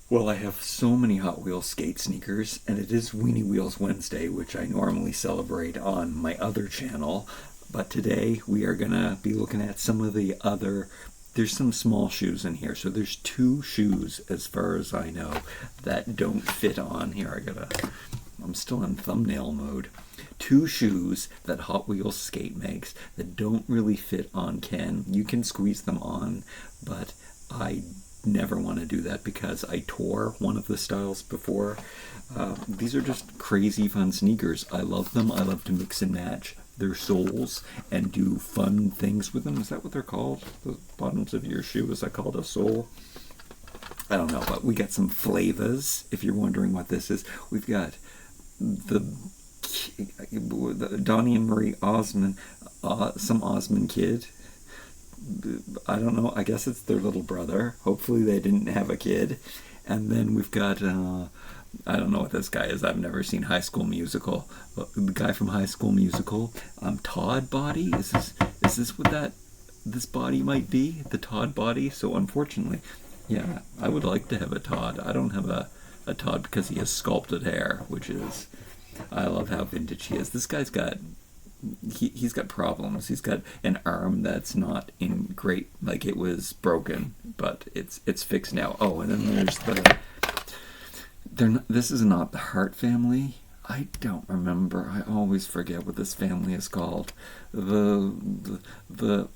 Well, I have so many Hot Wheels skate sneakers, and it is Weenie Wheels Wednesday, which I normally celebrate on my other channel. But today we are gonna be looking at some of the other. There's some small shoes in here, so there's two shoes, as far as I know, that don't fit on here. I'm still in thumbnail mode. Two shoes that Hot Wheels Skate makes that don't really fit on Ken. You can squeeze them on, but I never want to do that because I tore one of the styles before. These are just crazy fun sneakers. I love them. I love to mix and match their soles and do fun things with them. Is that what they're called? The bottoms of your shoe, is that called a sole? I don't know, but we got some flavors. If you're wondering what this is, we've got the Donnie and Marie Osmond, some Osmond kid. I don't know. I guess it's their little brother. Hopefully they didn't have a kid. And then we've got I don't know what this guy is. I've never seen High School Musical. The guy from High School Musical. Todd Body. Is this what this body might be? The Todd Body. So unfortunately, yeah, I would like to have a Todd. I don't have a Todd because he has sculpted hair, which is. I love how vintage he is. This guy's got. He's got problems. He's got an arm that's not in great, like it was broken, but it's fixed now. Oh, and then there's this is not the Hart family. I don't remember. I always forget what this family is called.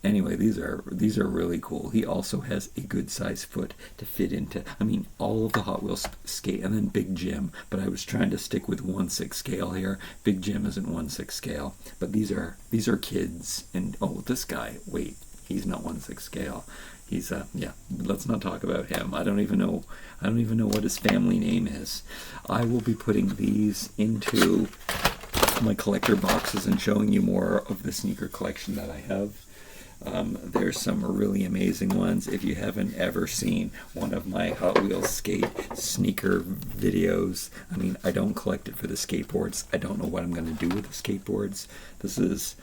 Anyway, these are really cool. He also has a good size foot to fit into. I mean, all of the Hot Wheels skate, and then Big Jim. But I was trying to stick with 1/6 scale here. Big Jim isn't 1/6 scale, but these are kids. And oh, this guy. Wait, he's not 1/6 scale. He's yeah. Let's not talk about him. I don't even know what his family name is. I will be putting these into my collector boxes and showing you more of the sneaker collection that I have. There's some really amazing ones. If you haven't ever seen one of my Hot Wheels skate sneaker videos, I mean, I don't collect it for the skateboards. I don't know what I'm going to do with the skateboards. This is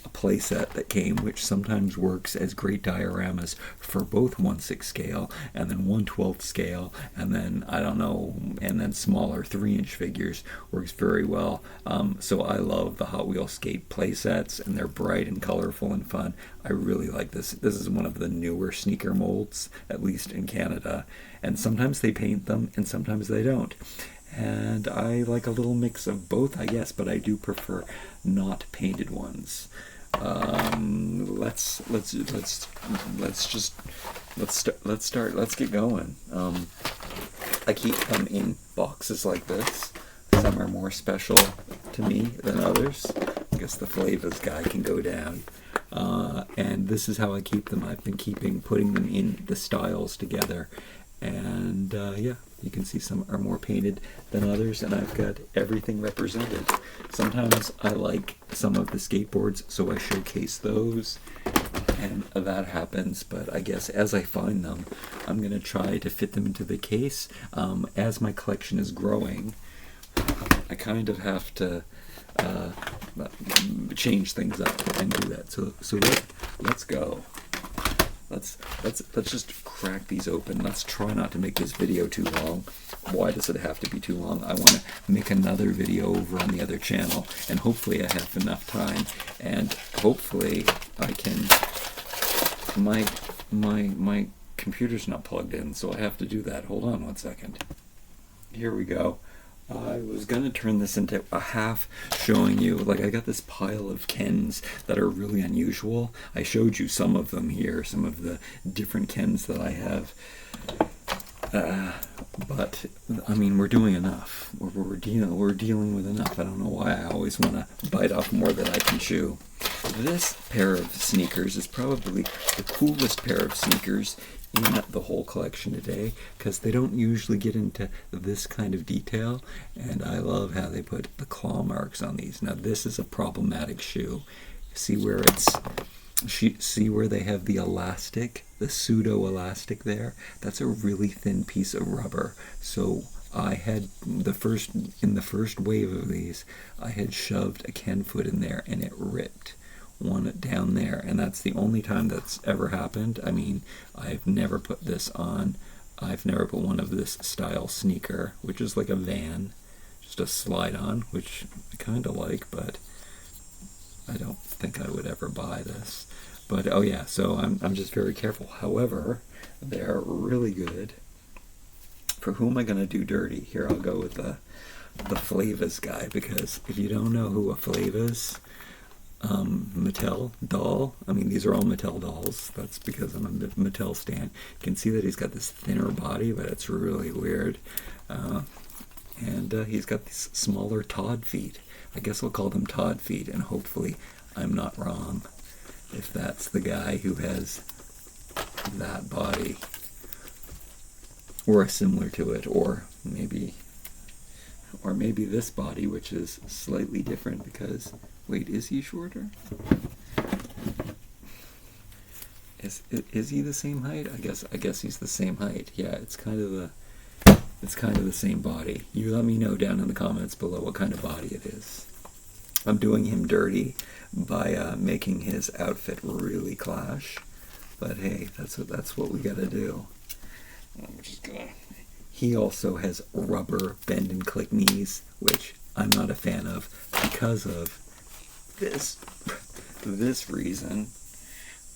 a playset that came, which sometimes works as great dioramas for both 1/6 scale and then 1/12 scale, and then I don't know, and then smaller 3-inch figures works very well. So I love the Hot Wheels skate playsets, and they're bright and colorful and fun. I really like this. This is one of the newer sneaker molds, at least in Canada, and sometimes they paint them and sometimes they don't. And I like a little mix of both, I guess, but I do prefer not painted ones. Let's start. Let's get going. I keep them in boxes like this. Some are more special to me than others. I guess the flavors guy can go down. And this is how I keep them. I've been putting them in the styles together. And yeah, you can see some are more painted than others, and I've got everything represented. Sometimes I like some of the skateboards, so I showcase those, and that happens. But I guess as I find them, I'm going to try to fit them into the case. As my collection is growing, I kind of have to change things up and do that. So let's go. Let's just crack these open. Let's try not to make this video too long. Why does it have to be too long? I want to make another video over on the other channel, and hopefully I have enough time, and hopefully I can. My computer's not plugged in, so I have to do that. Hold on 1 second. Here we go. I was going to turn this into a half showing you, like I got this pile of Kens that are really unusual. I showed you some of them here, some of the different Kens that I have. But, I mean, we're doing enough. We're dealing with enough. I don't know why I always want to bite off more than I can chew. This pair of sneakers is probably the coolest pair of sneakers in the whole collection today, because they don't usually get into this kind of detail, and I love how they put the claw marks on these. Now this is a problematic shoe. See where they have the elastic, the pseudo elastic there? That's a really thin piece of rubber. So I had in the first wave of these, I had shoved a Ken foot in there and it ripped one down there, and that's the only time that's ever happened. I mean, I've never put this on I've never put one of this style sneaker, which is like a Van, just a slide-on, which I kind of like, but I don't think I would ever buy this. But oh yeah, so I'm just very careful. However, they're really good. For who am I going to do dirty? Here, I'll go with the Flavas guy, because if you don't know who a Flavas Mattel doll, I mean, these are all Mattel dolls. That's because I'm a Mattel stan. You can see that he's got this thinner body, but it's really weird. And he's got these smaller Todd feet. I guess we'll call them Todd feet, and hopefully I'm not wrong if that's the guy who has that body, or similar to it, or maybe this body, which is slightly different because, wait, is he shorter? Is he the same height? I guess he's the same height. Yeah, it's kind of the same body. You let me know down in the comments below what kind of body it is. I'm doing him dirty by making his outfit really clash, but hey, that's what we gotta do. I'm just gonna. He also has rubber bend and click knees, which I'm not a fan of because of this reason.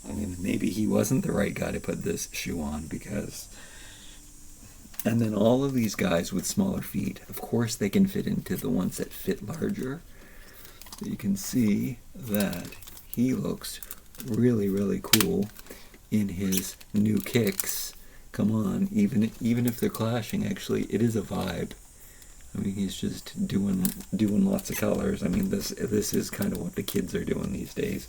I mean, maybe he wasn't the right guy to put this shoe on, because... And then all of these guys with smaller feet, of course they can fit into the ones that fit larger. You can see that he looks really, really cool in his new kicks. Come on, even if they're clashing, actually, it is a vibe. I mean, he's just doing lots of colors. I mean, this is kind of what the kids are doing these days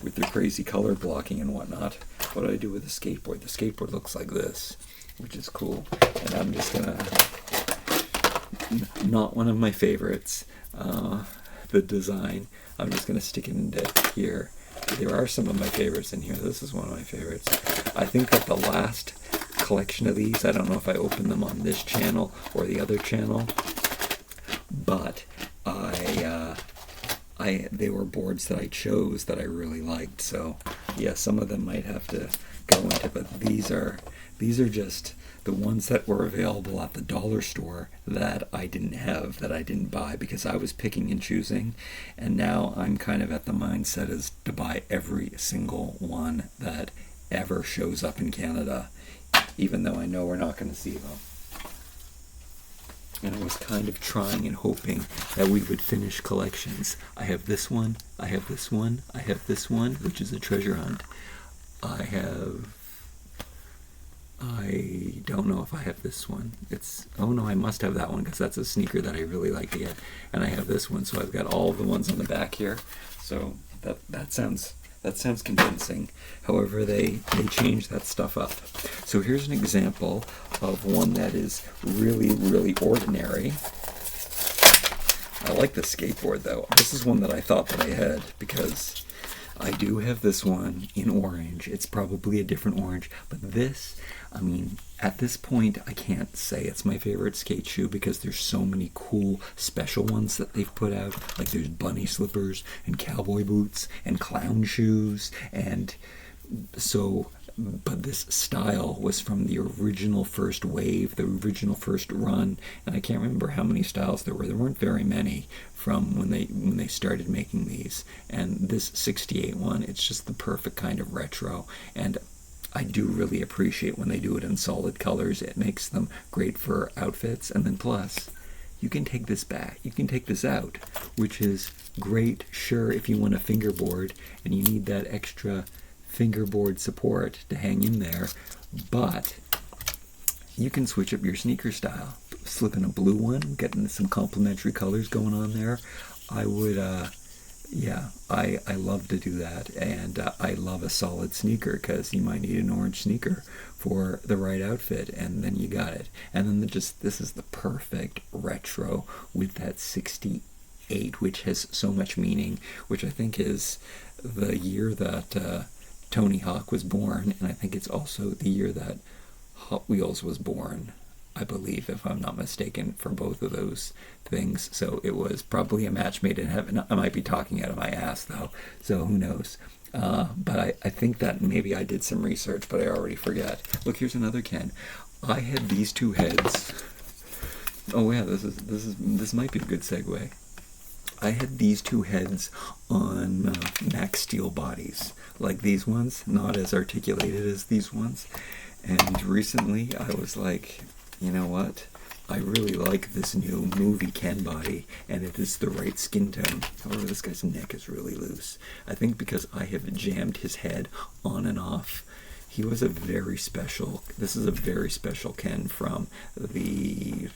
with their crazy color blocking and whatnot. What do I do with the skateboard? The skateboard looks like this, which is cool. And I'm just gonna, not one of my favorites, the design. I'm just gonna stick it into here. There are some of my favorites in here. This is one of my favorites. I think that the last collection of these, I don't know if I opened them on this channel or the other channel, but they were boards that I chose that I really liked. So yeah, some of them might have to go into, but these are just the ones that were available at the dollar store that I didn't have, that I didn't buy because I was picking and choosing, and now I'm kind of at the mindset is to buy every single one that ever shows up in Canada, even though I know we're not going to see them. And I was kind of trying and hoping that we would finish collections. I have this one, I have this one, I have this one, which is a treasure hunt. I don't know if I have this one. Oh no, I must have that one because that's a sneaker that I really like to get. And I have this one, so I've got all the ones on the back here. So that sounds convincing. However, they change that stuff up. So here's an example of one that is really, really ordinary. I like the skateboard though. This is one that I thought that I had because I do have this one in orange. It's probably a different orange, but this, I mean, at this point, I can't say it's my favorite skate shoe because there's so many cool special ones that they've put out. Like there's bunny slippers and cowboy boots and clown shoes, and so, but this style was from the original first wave, the original first run, and I can't remember how many styles there were. There weren't very many from when they started making these. And this 68 one, it's just the perfect kind of retro, and I do really appreciate when they do it in solid colors. It makes them great for outfits, and then plus, you can take this back, you can take this out, which is great, sure, if you want a fingerboard and you need that extra fingerboard support to hang in there, but you can switch up your sneaker style. Slip in a blue one, getting some complementary colors going on there. I would, yeah, I love to do that, and I love a solid sneaker because you might need an orange sneaker for the right outfit, and then you got it. And then this is the perfect retro with that 68, which has so much meaning, which I think is the year that Tony Hawk was born, and I think it's also the year that Hot Wheels was born, I believe, if I'm not mistaken, for both of those things. So it was probably a match made in heaven. I might be talking out of my ass, though, so who knows. But I think that maybe I did some research, but I already forget. Look, here's another Ken. I had these two heads. Oh yeah, this might be a good segue. I had these two heads on Max Steel bodies, like these ones, not as articulated as these ones. And recently I was like, you know what? I really like this new movie Ken body, and it is the right skin tone. However, this guy's neck is really loose. I think because I have jammed his head on and off. He was a very special, this is a very special Ken from the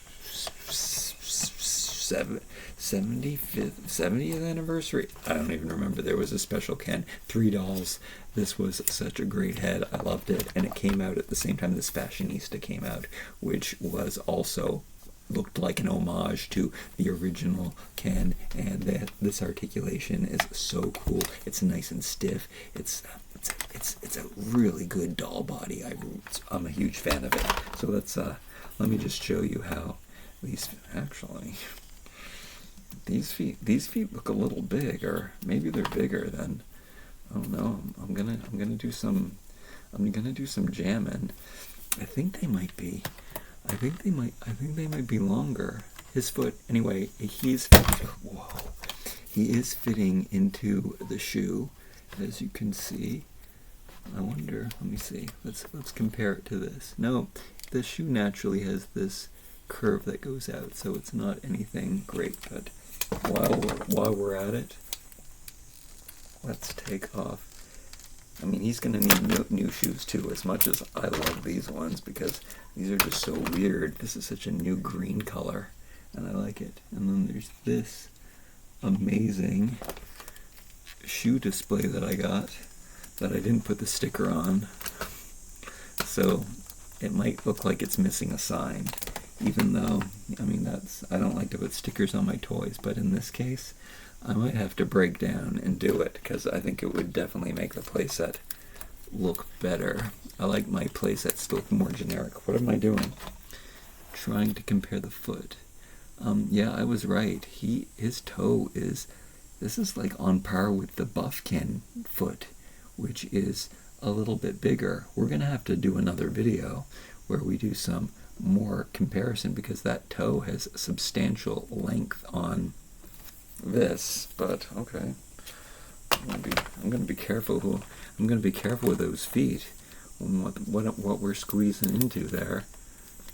70th anniversary. I don't even remember. There was a special Ken, $3. This was such a great head. I loved it, and it came out at the same time this Fashionista came out, which was also looked like an homage to the original Ken. And this articulation is so cool. It's nice and stiff. It's a really good doll body. I'm a huge fan of it. So let me just show you how these actually. These feet look a little big, or maybe they're bigger than. I don't know. I'm gonna do some jamming. I think they might be. I think they might be longer. His foot, anyway. He is fitting into the shoe, as you can see. I wonder. Let me see. Let's compare it to this. No, the shoe naturally has this curve that goes out, so it's not anything great. But while we're at it, let's take off. I mean, he's gonna need new shoes too, as much as I love these ones, because these are just so weird. This is such a new green color, and I like it. And then there's this amazing shoe display that I got that I didn't put the sticker on, so it might look like it's missing a sign, even though, I mean, I don't like to put stickers on my toys, but in this case I might have to break down and do it, because I think it would definitely make the playset look better. I like my playsets to look more generic. What am I doing? Trying to compare the foot. Yeah, I was right. His toe is, this is like on par with the Buff Ken foot, which is a little bit bigger. We're gonna have to do another video where we do some more comparison, because that toe has substantial length on this. But okay, I'm gonna be careful. I'm gonna be careful with those feet. What we're squeezing into there.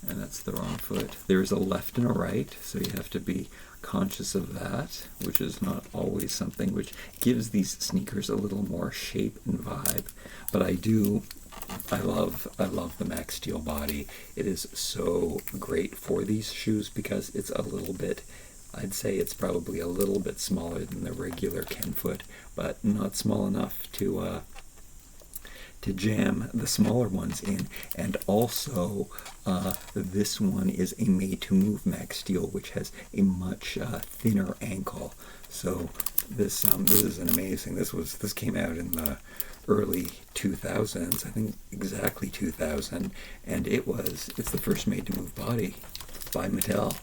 And that's the wrong foot. There's a left and a right, so you have to be conscious of that, which is not always something which gives these sneakers a little more shape and vibe. But I love the Max Steel body. It is so great for these shoes because it's a little bit, I'd say it's probably a little bit smaller than the regular Ken foot, but not small enough to jam the smaller ones in. And also this one is a made to move Max Steel, which has a much thinner ankle. So this is an amazing. This came out in the early 2000s, I think exactly 2000, and it's the first made to move body by Mattel,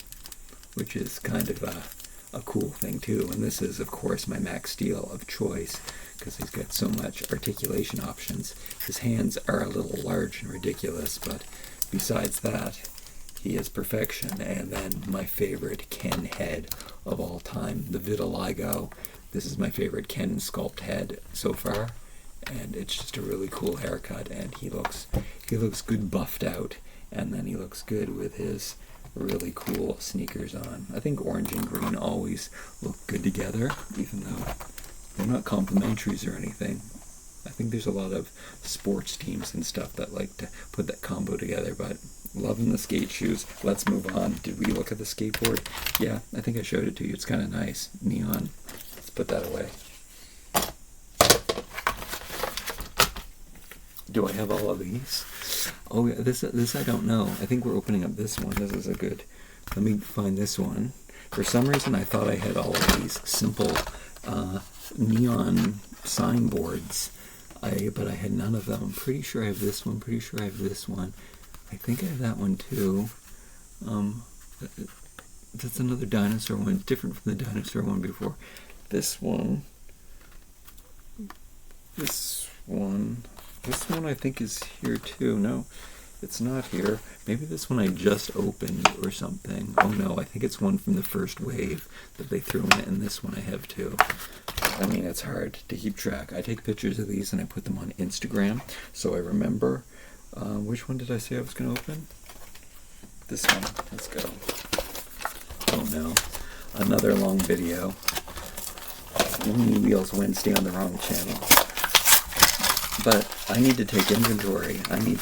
which is kind of a cool thing too. And this is of course my Max Steel of choice, because he's got so much articulation options. His hands are a little large and ridiculous, but besides that, he is perfection. And then my favorite Ken head of all time, the vitiligo. This is my favorite Ken sculpt head so far, and it's just a really cool haircut, and he looks good buffed out, and then he looks good with his really cool sneakers on. I think orange and green always look good together, even though they're not complementaries or anything. I think there's a lot of sports teams and stuff that like to put that combo together, but loving the skate shoes. Let's move on. Did we look at the skateboard? Yeah, I think I showed it to you. It's kind of nice. Neon. Let's put that away. Do I have all of these? Oh yeah, this I don't know. I think we're opening up this one. This is a good. Let me find this one. For some reason, I thought I had all of these simple neon signboards, but I had none of them. I'm pretty sure I have this one. Pretty sure I have this one. I think I have that one too. That's another dinosaur one, different from the dinosaur one before. This one. This one I think is here too. No, It's not here. Maybe this one I just opened or something. Oh no, I think it's one from the first wave that they threw in it, and this one I have too. I mean, it's hard to keep track. I take pictures of these and I put them on Instagram so I remember. Which one did I say I was going to open? This one. Let's go. Oh no. Another long video. Only Wheels Wednesday on the wrong channel. But I need to take inventory. I need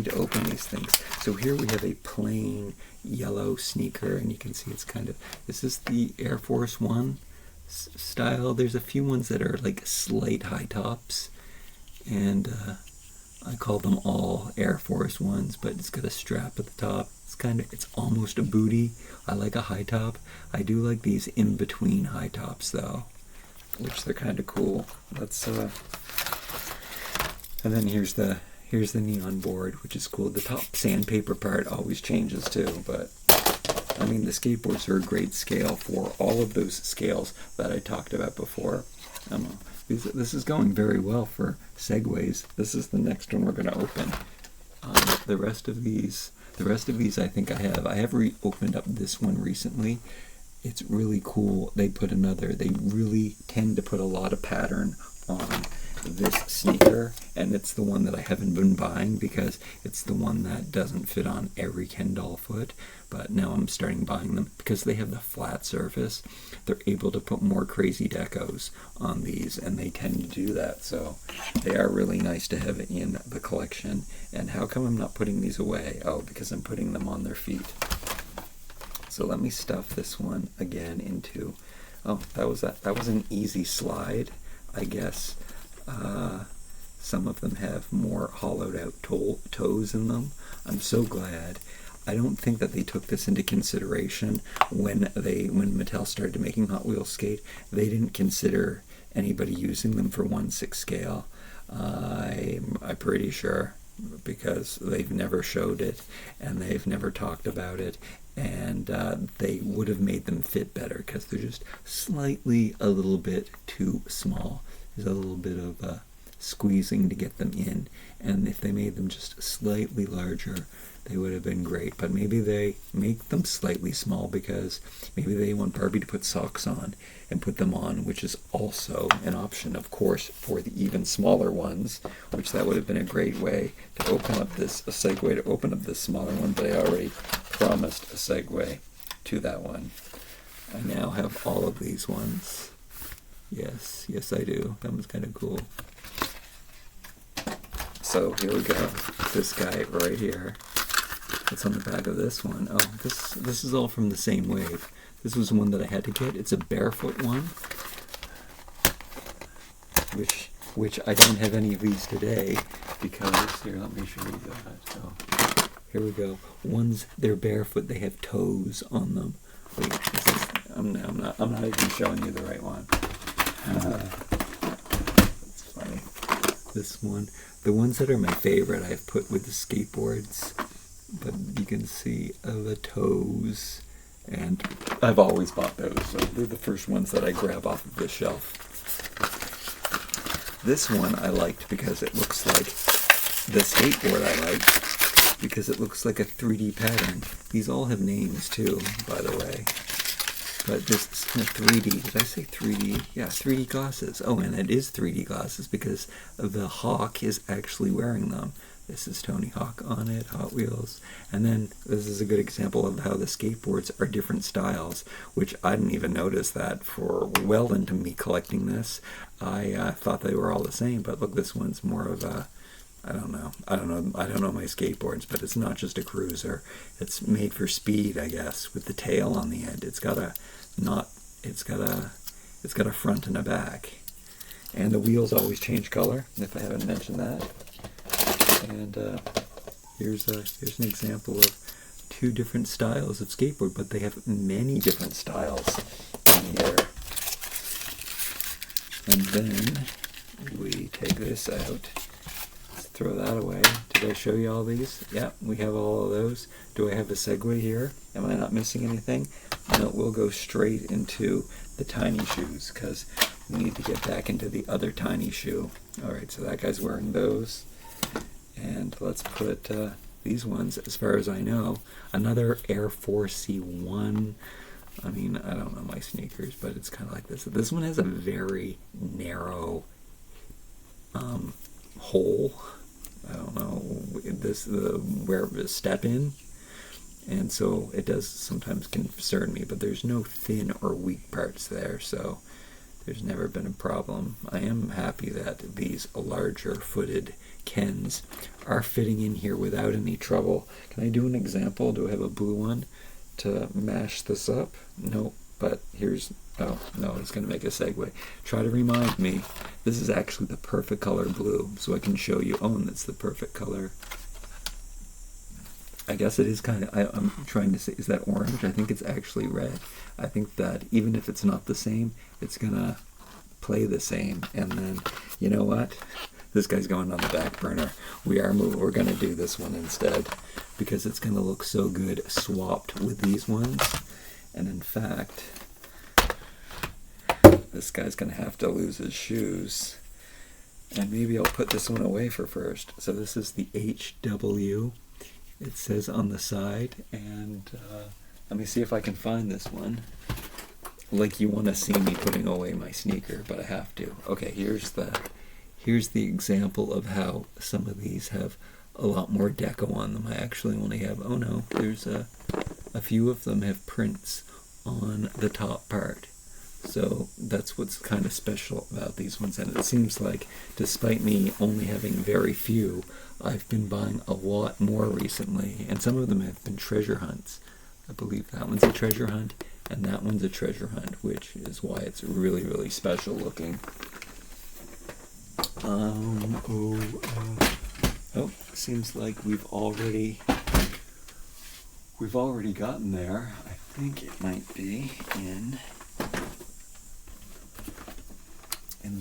to open these things. So here we have a plain yellow sneaker, and you can see it's kind of, this is the Air Force One style. There's a few ones that are like slight high tops, and I call them all Air Force Ones, but it's got a strap at the top. It's almost a booty. I like a high top. I do like these in between high tops though, which they're kind of cool. Let's and then here's the neon board, which is cool. The top sandpaper part always changes too, but I mean the skateboards are a great scale for all of those scales that I talked about before. This is going very well for segways. This is the next one we're going to open. The rest of these I think I have reopened up this one recently. It's really cool. They really tend to put a lot of pattern on this sneaker, and it's the one that I haven't been buying because it's the one that doesn't fit on every Ken doll foot, but now I'm starting buying them because they have the flat surface. They're able to put more crazy decos on these, and they tend to do that, so they are really nice to have in the collection. And how come I'm not putting these away? Oh, because I'm putting them on their feet. So let me stuff this one again into, oh, that was an easy slide, I guess. Some of them have more hollowed out toes in them. I'm so glad. I don't think that they took this into consideration when Mattel started making Hot Wheels skate. They didn't consider anybody using them for 1/6 scale. I'm pretty sure, because they've never showed it and they've never talked about it, and they would have made them fit better because they're just slightly a little bit too small. There's a little bit of squeezing to get them in, and if they made them just slightly larger, they would have been great. But maybe they make them slightly small because maybe they want Barbie to put socks on and put them on, which is also an option, of course, for the even smaller ones, which that would have been a great way to open up a segue to open up this smaller one, but I already promised a segue to that one. I now have all of these ones. Yes, I do. That was kind of cool. So here we go. This guy right here. What's on the back of this one? Oh, this is all from the same wave. This was one that I had to get. It's a barefoot one, which I don't have any of these today because here, let me show you that. Oh, here we go. They're barefoot. They have toes on them. Wait, I'm not even showing you the right one. That's funny. This one. The ones that are my favorite I've put with the skateboards, but you can see the toes, and I've always bought those, so they're the first ones that I grab off of the shelf. This one I liked because it looks like the skateboard I liked, because it looks like a 3D pattern. These all have names too, by the way. But this is 3D. Did I say 3D? Yeah, 3D glasses. Oh, and it is 3D glasses because the Hawk is actually wearing them. This is Tony Hawk on it, Hot Wheels. And then this is a good example of how the skateboards are different styles, which I didn't even notice that for well into me collecting this. I thought they were all the same, but look, this one's more of a, I don't know my skateboards, but it's not just a cruiser. It's made for speed, I guess, with the tail on the end. It's got a front and a back. And the wheels always change color, if I haven't mentioned that. And here's an example of two different styles of skateboard, but they have many different styles in here. And then we take this out. Throw that away. Did I show you all these? Yeah, we have all of those. Do I have a segue here? Am I not missing anything? No, we'll go straight into the tiny shoes because we need to get back into the other tiny shoe. Alright, so that guy's wearing those. And let's put these ones, as far as I know, another Air Force C1. I mean, I don't know my sneakers, but it's kind of like this. This one has a very narrow hole. I don't know this where step in, and so it does sometimes concern me. But there's no thin or weak parts there, so there's never been a problem. I am happy that these larger footed Kens are fitting in here without any trouble. Can I do an example? Do I have a blue one to mash this up? No, but here's, oh no, it's going to make a segue. Try to remind me, this is actually the perfect color blue, so I can show you, oh, and it's the perfect color. I guess it is kind of, I'm trying to say, is that orange? I think it's actually red. I think that even if it's not the same, it's going to play the same. And then, you know what? This guy's going on the back burner. We're going to do this one instead because it's going to look so good swapped with these ones. And in fact, this guy's going to have to lose his shoes. And maybe I'll put this one away for first. So this is the HW. It says on the side. And let me see if I can find this one. Like you want to see me putting away my sneaker, but I have to. Okay, here's the example of how some of these have a lot more deco on them. I actually only have, oh no, there's a few of them have prints on the top part. So that's what's kind of special about these ones. And it seems like, despite me only having very few, I've been buying a lot more recently. And some of them have been treasure hunts. I believe that one's a treasure hunt, and that one's a treasure hunt, which is why it's really, really special looking. Seems like we've already gotten there. I think it might be in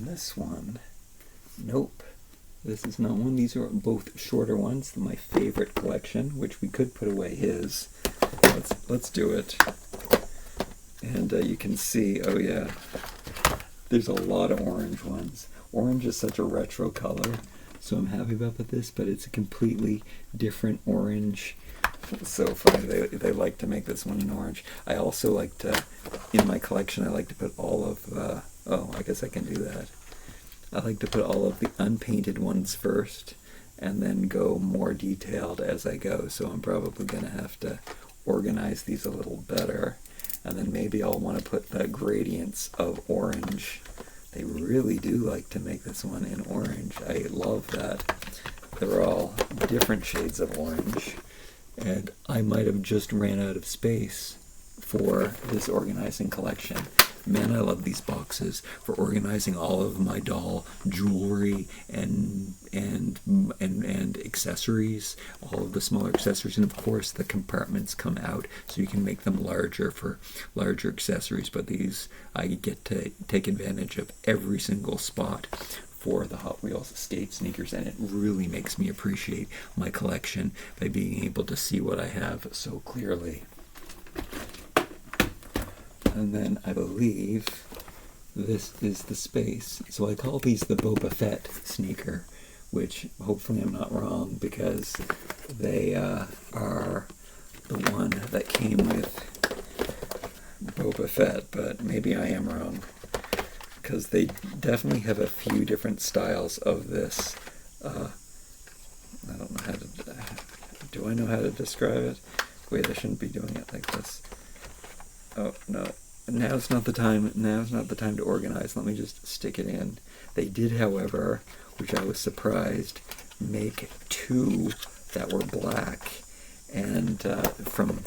this one. Nope. This is not one. These are both shorter ones. My favorite collection, which we could put away his. Let's do it. And you can see, oh yeah, there's a lot of orange ones. Orange is such a retro color, so I'm happy about this, but it's a completely different orange. It's so funny, they like to make this one an orange. I also like to, in my collection, I like to put all of, oh, I guess I can do that. I like to put all of the unpainted ones first, and then go more detailed as I go, so I'm probably going to have to organize these a little better. And then maybe I'll want to put the gradients of orange. They really do like to make this one in orange. I love that. They're all different shades of orange. And I might have just ran out of space for this organizing collection. Man, I love these boxes for organizing all of my doll jewelry and accessories, all of the smaller accessories, and of course the compartments come out so you can make them larger for larger accessories. But these, I get to take advantage of every single spot for the Hot Wheels skate sneakers, and it really makes me appreciate my collection by being able to see what I have so clearly. And then I believe this is the space. So I call these the Boba Fett sneaker, which hopefully I'm not wrong, because they are the one that came with Boba Fett, but maybe I am wrong, because they definitely have a few different styles of this. I don't know how to, do I know how to describe it? Wait, I shouldn't be doing it like this. Oh, no. Now's not the time to organize. Let me just stick it in. They did, however, which I was surprised, make two that were black, and from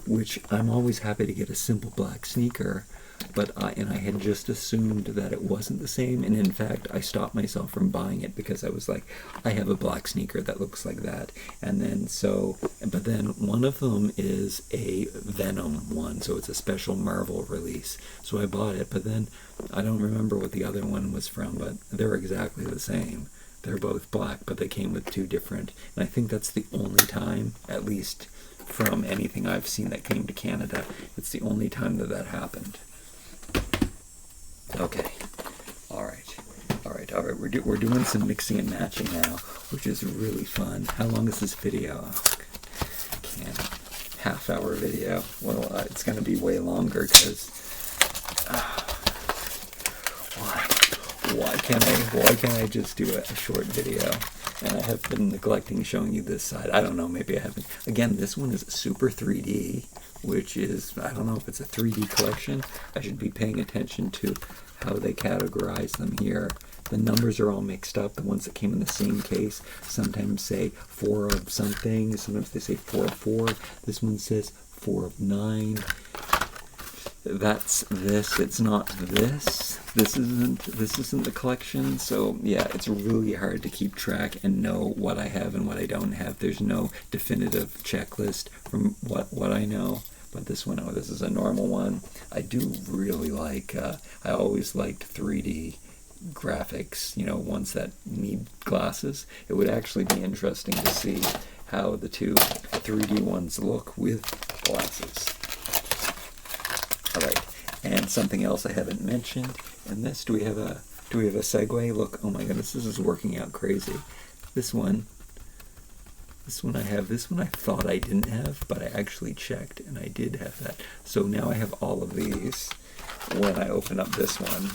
which I'm always happy to get a simple black sneaker, but I had just assumed that it wasn't the same, and in fact I stopped myself from buying it because I was like, I have a black sneaker that looks like that. And then but then one of them is a Venom one, so it's a special Marvel release, so I bought it. But then I don't remember what the other one was from, but they're exactly the same. They're both black, but they came with two different, and I think that's the only time, at least from anything I've seen that came to Canada, it's the only time that happened. Okay. All right. all right, we're doing some mixing and matching now, which is really fun. How long is this video? Oh, can't. Half-hour video. Well, it's going to be way longer because why can't I just do a short video? And I have been neglecting showing you this side. I don't know, maybe I haven't. Again, this one is super 3D, which is, I don't know if it's a 3D collection. I should be paying attention to how they categorize them here. The numbers are all mixed up. The ones that came in the same case sometimes say 4 of something. Sometimes they say 4 of 4. This one says 4 of 9. That's this. It's not this. This isn't the collection. So yeah, it's really hard to keep track and know what I have and what I don't have. There's no definitive checklist from what I know. But this one, oh, this is a normal one. I do really like, I always liked 3D graphics, you know, ones that need glasses. It would actually be interesting to see how the two 3D ones look with glasses. All right, and something else I haven't mentioned in this. Do we have a segue? Look, oh my goodness, this is working out crazy. This one I have. This one I thought I didn't have, but I actually checked and I did have that. So now I have all of these when I open up this one.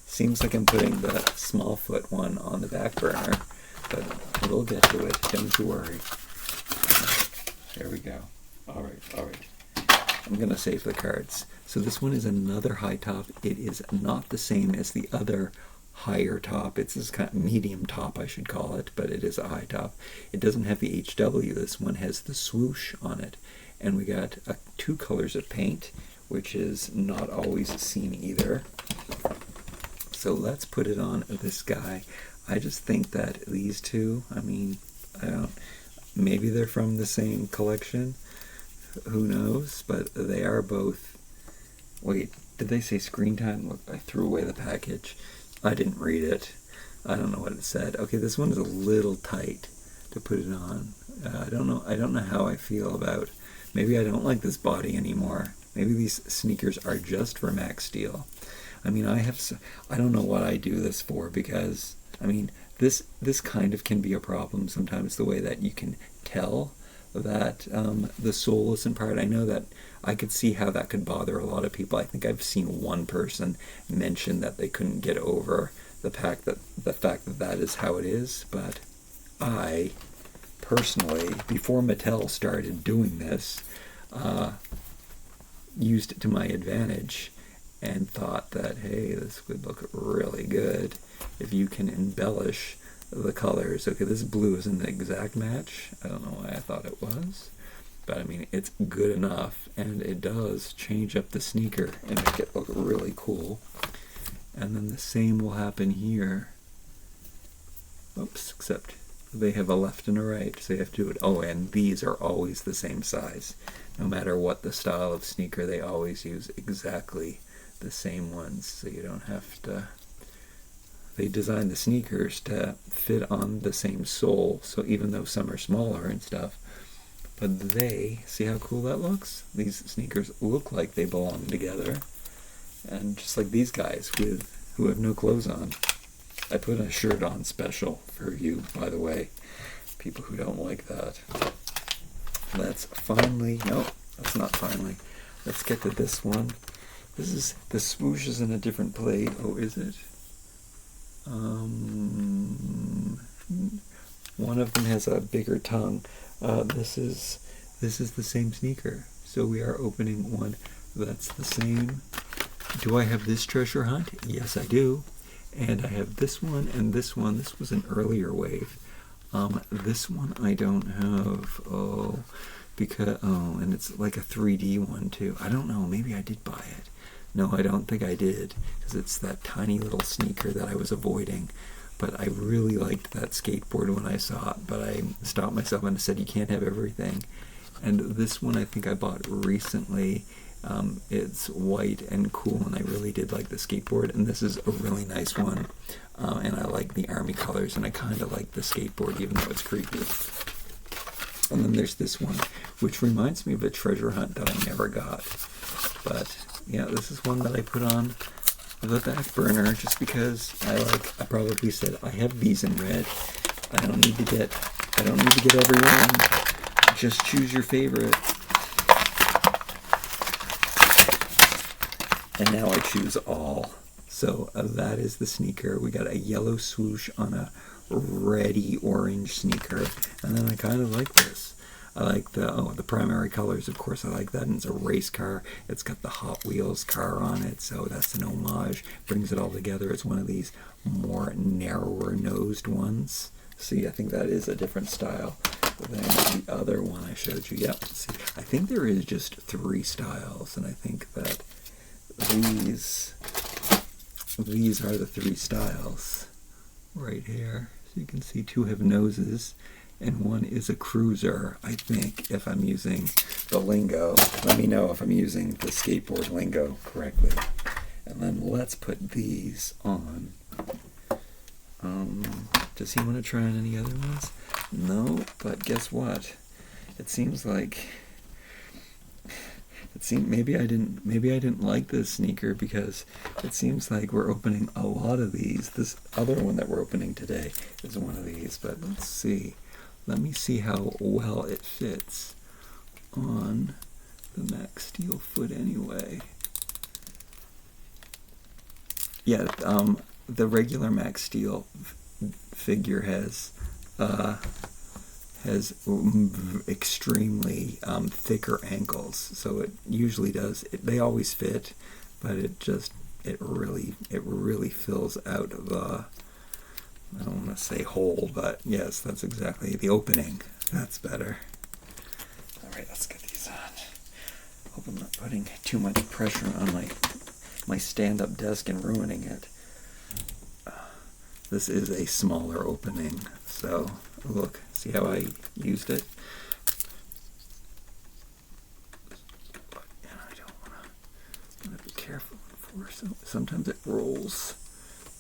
Seems like I'm putting the small foot one on the back burner, but we'll get to it. Don't you worry. There we go. All right. I'm going to save the cards. So this one is another high top. It is not the same as the other higher top. It's this kind of medium top, I should call it, but it is a high top. It doesn't have the HW. This one has the swoosh on it. And we got 2 colors of paint, which is not always seen either. So let's put it on this guy. I just think that these two, I mean, maybe they're from the same collection. Who knows? But they are both. Wait, did they say screen time? Look, I threw away the package. I didn't read it. I don't know what it said. Okay, this one is a little tight to put it on. I don't know how I feel about. Maybe I don't like this body anymore. Maybe these sneakers are just for Max Steel. I mean, I don't know what I do this for, because I mean, this kind of can be a problem sometimes, the way that you can tell that the sole isn't part. I know that I could see how that could bother a lot of people. I think I've seen one person mention that they couldn't get over the fact that that is how it is. But I personally, before Mattel started doing this, used it to my advantage and thought that, hey, this would look really good if you can embellish the colors. Okay, this blue isn't an exact match. I don't know why I thought it was, but I mean, it's good enough, and it does change up the sneaker and make it look really cool. And then the same will happen here. Oops, except they have a left and a right, so you have to do it. Oh, and these are always the same size. No matter what the style of sneaker, they always use exactly the same ones, so you don't have to. They design the sneakers to fit on the same sole, so even though some are smaller and stuff, but they, see how cool that looks? These sneakers look like they belong together, and just like these guys who have no clothes on. I put a shirt on special for you, by the way, people who don't like that. Let's finally, no, that's not finally. Let's get to this one. This is, the swoosh is in a different plate. Oh, is it? One of them has a bigger tongue. This is the same sneaker. So we are opening one that's the same. Do I have this treasure hunt? Yes, I do. And I have this one and this one. This was an earlier wave. This one I don't have. Oh, because and it's like a 3D one too. I don't know. Maybe I did buy it. No, I don't think I did, because it's that tiny little sneaker that I was avoiding. But I really liked that skateboard when I saw it, but I stopped myself and said, you can't have everything. And this one I think I bought recently. It's white and cool, and I really did like the skateboard, and this is a really nice one. And I like the army colors, and I kind of like the skateboard, even though it's creepy. And then there's this one, which reminds me of a treasure hunt that I never got. But yeah, this is one that I put on the back burner just because I probably said I have these in red. I don't need to get every one. Just choose your favorite. And now I choose all. So that is the sneaker. We got a yellow swoosh on a reddy orange sneaker. And then I kind of like this. I like the primary colors, of course, I like that. And it's a race car. It's got the Hot Wheels car on it, so that's an homage. Brings it all together. It's one of these more narrower nosed ones. See, I think that is a different style than the other one I showed you. Yep. See, I think there is just 3 styles, and I think that these are the 3 styles right here. So you can see 2 have noses, and 1 is a cruiser, I think, if I'm using the lingo. Let me know if I'm using the skateboard lingo correctly. And then let's put these on. Does he want to try on any other ones? No, but guess what? It seems like maybe I didn't like this sneaker because it seems like we're opening a lot of these. This other one that we're opening today is one of these, but let's see. Let me see how well it fits on the Max Steel foot anyway. Yeah, the regular Max Steel figure has extremely thicker ankles, so it usually does. They always fit, but it really fills out the, I don't want to say hole, but yes, that's exactly the opening. That's better. All right, let's get these on. Hope I'm not putting too much pressure on my stand-up desk and ruining it. This is a smaller opening, so look, see how I used it? And I don't want to be careful for sometimes it rolls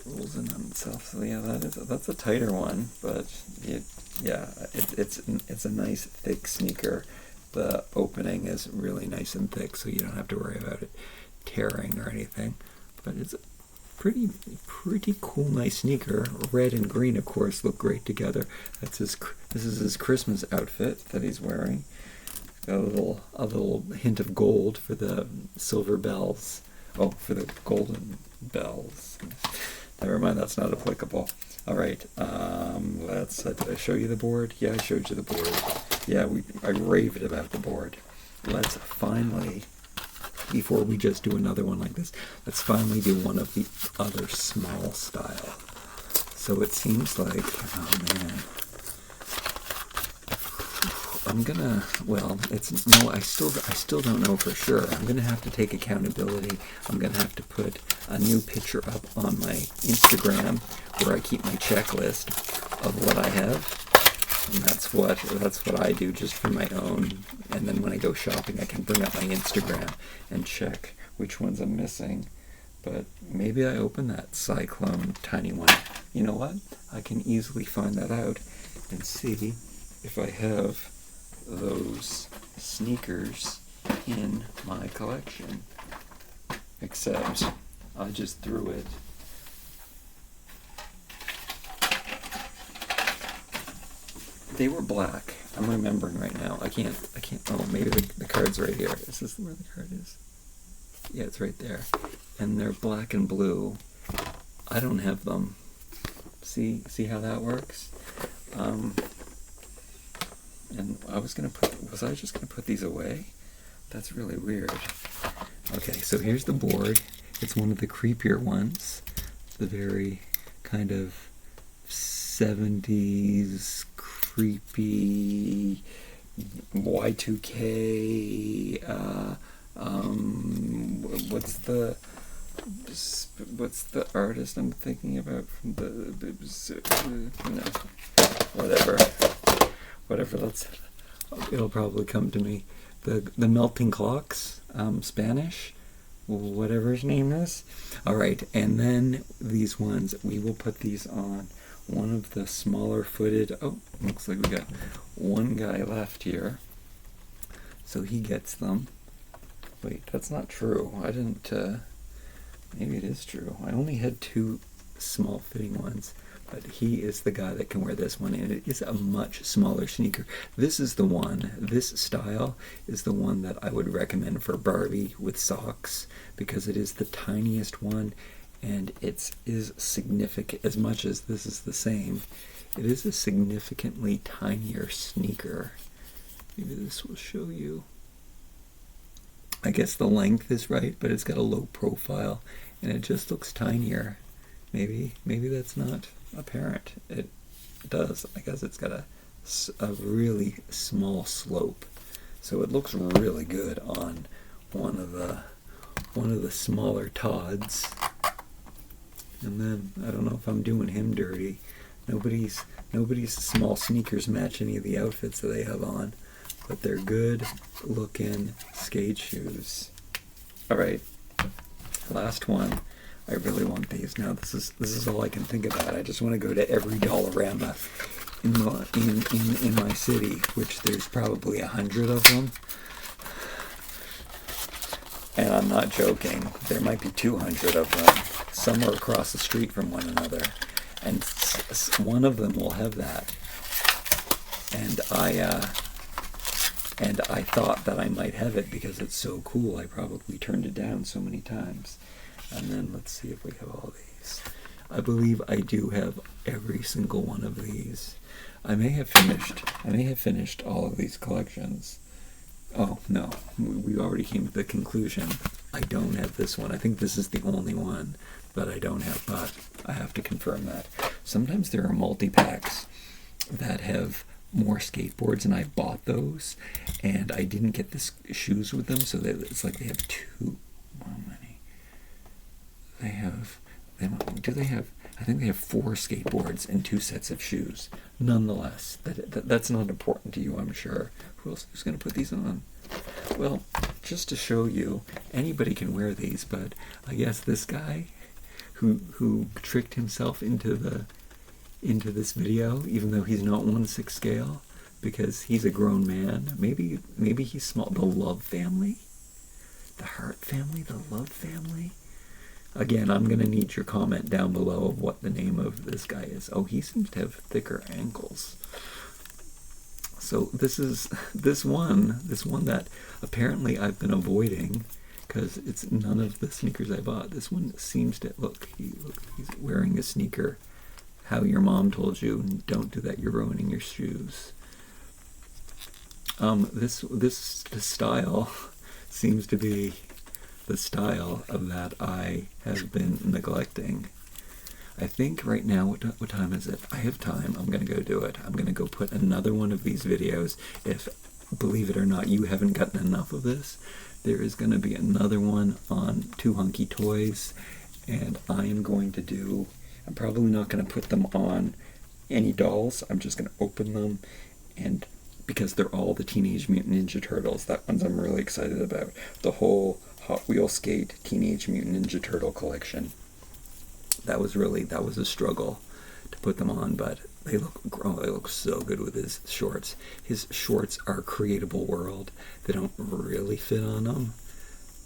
in on itself. So yeah, that's a tighter one, but it's a nice thick sneaker. The opening is really nice and thick, so you don't have to worry about it tearing or anything. But it's a pretty cool, nice sneaker. Red and green, of course, look great together. This is his Christmas outfit that he's wearing. Got a little hint of gold for the silver bells. Oh, for the golden bells. Never mind, that's not applicable. All right, did I show you the board? Yeah, I showed you the board. Yeah, I raved about the board. Let's finally, before we just do another one like this, let's finally do one of the other small style. So it seems like, oh man, I still don't know for sure. I'm gonna have to take accountability. I'm gonna have to put a new picture up on my Instagram where I keep my checklist of what I have. And that's what I do just for my own. And then when I go shopping, I can bring up my Instagram and check which ones I'm missing. But maybe I open that Cyclone tiny one. You know what? I can easily find that out and see if I have those sneakers in my collection. Except I just threw it. They were black. I'm remembering right now. I can't. Oh, maybe the card's right here. Is this where the card is? Yeah, it's right there. And they're black and blue. I don't have them. See how that works? And was I just gonna put these away? That's really weird. Okay, so here's the board. It's one of the creepier ones. The very kind of 70s creepy Y2K. What's the artist I'm thinking about from whatever. It'll probably come to me. The Melting Clocks, Spanish, whatever his name is. All right, and then these ones, we will put these on one of the smaller footed. Oh, looks like we got one guy left here, so he gets them. Wait, that's not true. I didn't. Maybe it is true. I only had 2 small fitting ones, but he is the guy that can wear this one, and it is a much smaller sneaker. This is the one, this style is the one that I would recommend for Barbie with socks, because it is the tiniest one, and it is significant. As much as this is the same, it is a significantly tinier sneaker. Maybe this will show you. I guess the length is right, but it's got a low profile, and it just looks tinier. Maybe that's not apparent. It does. I guess it's got a really small slope, so it looks really good on one of the smaller Todds. And then I don't know if I'm doing him dirty. Nobody's small sneakers match any of the outfits that they have on, but they're good looking skate shoes. All right, last one. I really want these now. This is all I can think about. I just want to go to every Dollarama in my city, which there's probably 100 of them. And I'm not joking. There might be 200 of them. Some are across the street from one another, and one of them will have that. And I thought that I might have it because it's so cool. I probably turned it down so many times. And then let's see if we have all these. I believe I do have every single one of these. I may have finished all of these collections. Oh no, we already came to the conclusion. I don't have this one. I think this is the only one that I don't have, but I have to confirm that. Sometimes there are multi-packs that have more skateboards, and I bought those, and I didn't get the shoes with them, so that it's like they have 2. How many? I think they have 4 skateboards and 2 sets of shoes. Nonetheless, that's not important to you, I'm sure. Who's going to put these on? Well, just to show you, anybody can wear these, but I guess this guy who tricked himself into this video, even though he's not 1/6 scale, because he's a grown man. Maybe he's small. The Love family, the Hart family, the Love family. Again, I'm going to need your comment down below of what the name of this guy is. Oh, he seems to have thicker ankles. So this one that apparently I've been avoiding because it's none of the sneakers I bought. This one seems to look. He's wearing a sneaker. How your mom told you, don't do that. You're ruining your shoes. This style seems to be the style of that I have been neglecting. I think right now, what time is it? I have time. I'm going to go do it. I'm going to go put another one of these videos. If, believe it or not, you haven't gotten enough of this, there is going to be another one on 2 Hunky Toys, and I am going to do, I'm probably not going to put them on any dolls. I'm just going to open them, and because they're all the Teenage Mutant Ninja Turtles, that one's I'm really excited about. The whole Hot Wheel Skate Teenage Mutant Ninja Turtle collection. That was a struggle to put them on, but they look so good with his shorts. His shorts are Creatable World. They don't really fit on him,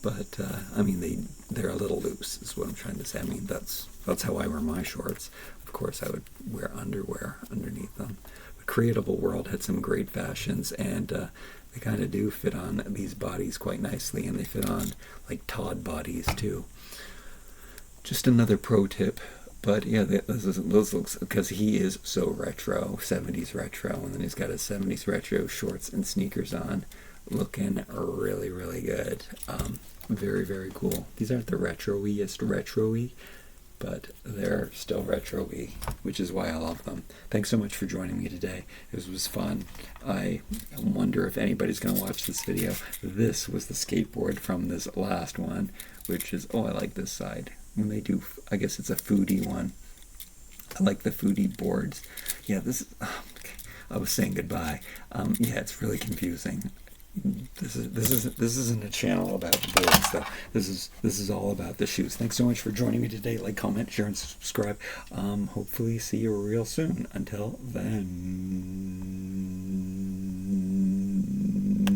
but I mean they're a little loose is what I'm trying to say. I mean that's how I wear my shorts. Of course I would wear underwear underneath them. But Creatable World had some great fashions, and they kind of do fit on these bodies quite nicely, and they fit on like Todd bodies too. Just another pro tip, but yeah, those looks, because he is so retro, 70s retro, and then he's got his 70s retro shorts and sneakers on, looking really, really good. Very, very cool. These aren't the retro-y, but they're still retro-y, which is why I love them. Thanks so much for joining me today. It was fun. I wonder if anybody's going to watch this video. This was the skateboard from this last one, which is, oh, I like this side. When they do, I guess it's a foodie one. I like the foodie boards. Yeah, this is, I was saying goodbye. Yeah, it's really confusing. This isn't a channel about the boards though. This is all about the shoes. Thanks so much for joining me today. Like, comment, share, and subscribe. Hopefully see you real soon. Until then.